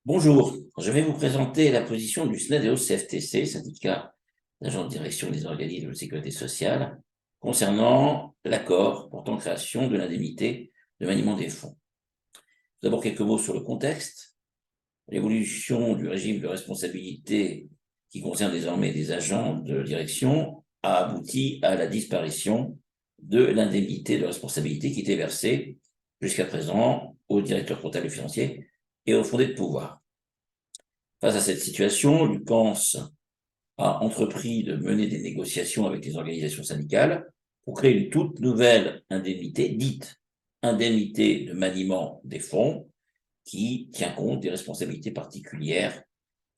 Bonjour, je vais vous présenter la position du SNEDEAUS-CFTC, syndicat d'agents de direction des organismes de sécurité sociale, concernant l'accord portant création de l'indemnité de maniement des fonds. D'abord, quelques mots sur le contexte. L'évolution du régime de responsabilité qui concerne désormais des agents de direction a abouti à la disparition de l'indemnité de responsabilité qui était versée jusqu'à présent au directeur comptable et financier et au fondé de pouvoir. Face à cette situation, l'UPANS a entrepris de mener des négociations avec les organisations syndicales pour créer une toute nouvelle indemnité, dite indemnité de maniement des fonds, qui tient compte des responsabilités particulières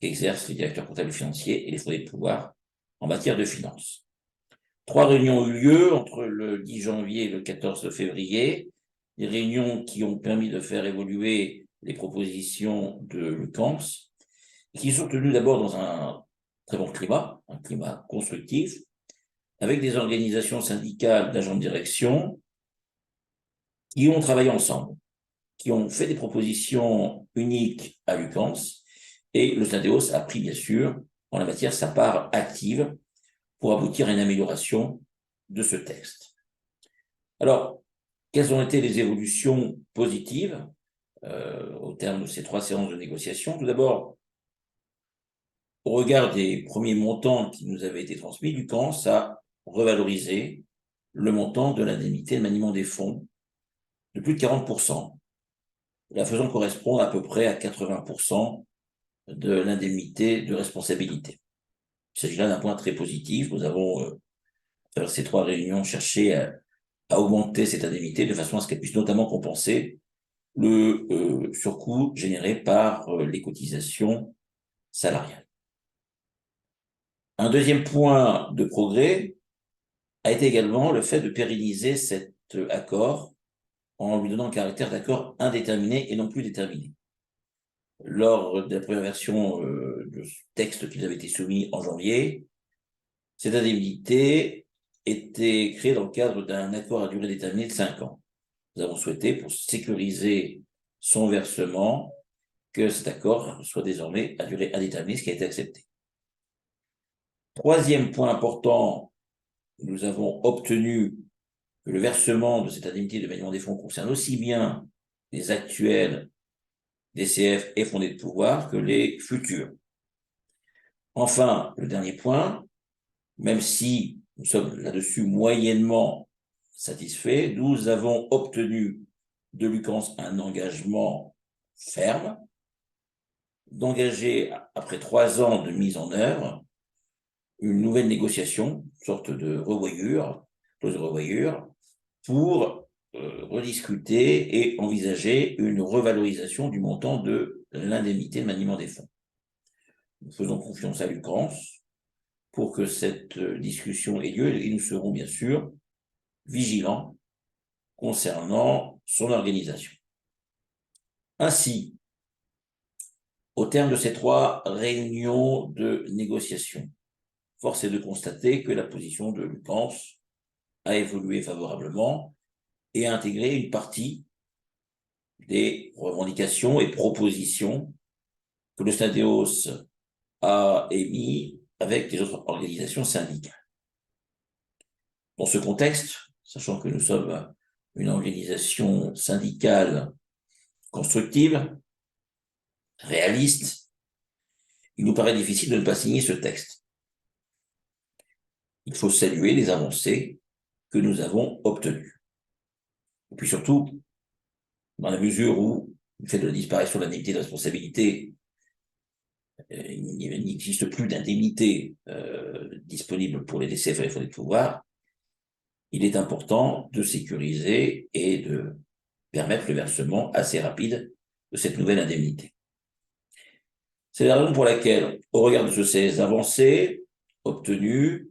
qu'exercent les directeurs comptables et financiers et les fondés de pouvoir en matière de finances. 3 réunions ont eu lieu entre le 10 janvier et le 14 février, des réunions qui ont permis de faire évoluer les propositions de l'UPANS, qui sont tenues d'abord dans un très bon climat, un climat constructif, avec des organisations syndicales d'agents de direction qui ont travaillé ensemble, qui ont fait des propositions uniques à l'UPANS, et le SNEDEAUS a pris, bien sûr, en la matière, sa part active pour aboutir à une amélioration de ce texte. Alors, quelles ont été les évolutions positives au terme de ces 3 séances de négociation? Tout d'abord, au regard des premiers montants qui nous avaient été transmis, l'UPANS a revalorisé le montant de l'indemnité de maniement des fonds de plus de 40%, la faisant correspondre à peu près à 80% de l'indemnité de responsabilité. Il s'agit là d'un point très positif. Nous avons, à travers ces 3 réunions, cherché à augmenter cette indemnité de façon à ce qu'elle puisse notamment compenser le surcoût généré par les cotisations salariales. Un deuxième point de progrès a été également le fait de pérenniser cet accord en lui donnant le caractère d'accord indéterminé et non plus déterminé. Lors de la première version de ce texte qui nous avait été soumis en janvier, cette indemnité était créée dans le cadre d'un accord à durée déterminée de 5 ans. Nous avons souhaité, pour sécuriser son versement, que cet accord soit désormais à durée indéterminée, ce qui a été accepté. Troisième point important, nous avons obtenu que le versement de cette indemnité de maniement des fonds concerne aussi bien les actuels DCF et fondés de pouvoir que les futurs. Enfin, le dernier point, même si nous sommes là-dessus moyennement satisfaits, nous avons obtenu de l'UPANS un engagement ferme d'engager, après 3 ans de mise en œuvre, une nouvelle négociation, une sorte de revoyure, clause de revoyure, pour rediscuter et envisager une revalorisation du montant de l'indemnité de maniement des fonds. Nous faisons confiance à l'UPANS pour que cette discussion ait lieu et nous serons bien sûr vigilants concernant son organisation. Ainsi, au terme de ces 3 réunions de négociation, force est de constater que la position de l'UPANS a évolué favorablement et a intégré une partie des revendications et propositions que le SNEDEAUS a émis avec les autres organisations syndicales. Dans ce contexte, sachant que nous sommes une organisation syndicale constructive, réaliste, il nous paraît difficile de ne pas signer ce texte. Il faut saluer les avancées que nous avons obtenues. Et puis surtout, dans la mesure où, du fait de la disparition de l'indemnité de responsabilité, il n'existe plus d'indemnité disponible pour les DCF et les fondés de pouvoir, il est important de sécuriser et de permettre le versement assez rapide de cette nouvelle indemnité. C'est la raison pour laquelle, au regard de ces avancées obtenues,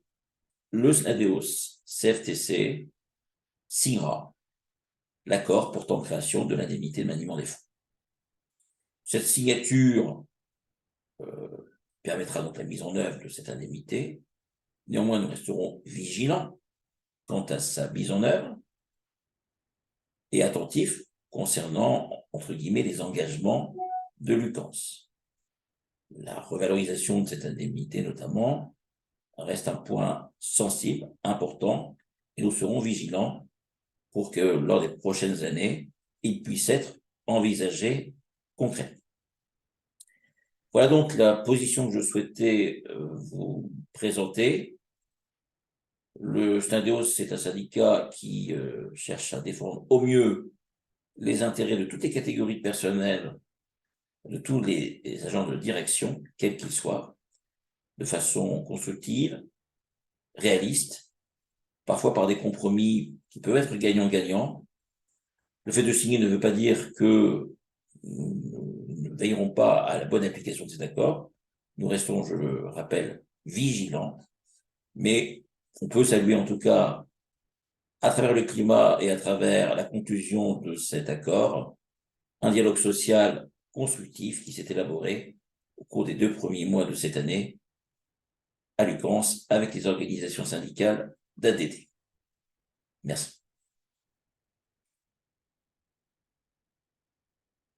le SNEDEAUS-CFTC signera l'accord portant création de l'indemnité de maniement des fonds. Cette signature permettra donc la mise en œuvre de cette indemnité. Néanmoins, nous resterons vigilants quant à sa mise en œuvre et attentifs concernant, entre guillemets, les engagements de l'UPANS. la revalorisation de cette indemnité notamment reste un point sensible, important, et nous serons vigilants pour que lors des prochaines années, il puisse être envisagé concrètement. Voilà donc la position que je souhaitais vous présenter. Le SNADEOS, c'est un syndicat qui cherche à défendre au mieux les intérêts de toutes les catégories de personnel, de tous les agents de direction, quels qu'ils soient, de façon constructive, réaliste, parfois par des compromis qui peuvent être gagnant-gagnant. Le fait de signer ne veut pas dire que nous ne veillerons pas à la bonne application de cet accord. Nous restons, je le rappelle, vigilants, mais on peut saluer en tout cas, à travers le climat et à travers la conclusion de cet accord, un dialogue social constructif qui s'est élaboré au cours des 2 premiers mois de cette année à Lucans avec les organisations syndicales d'ADT. Merci.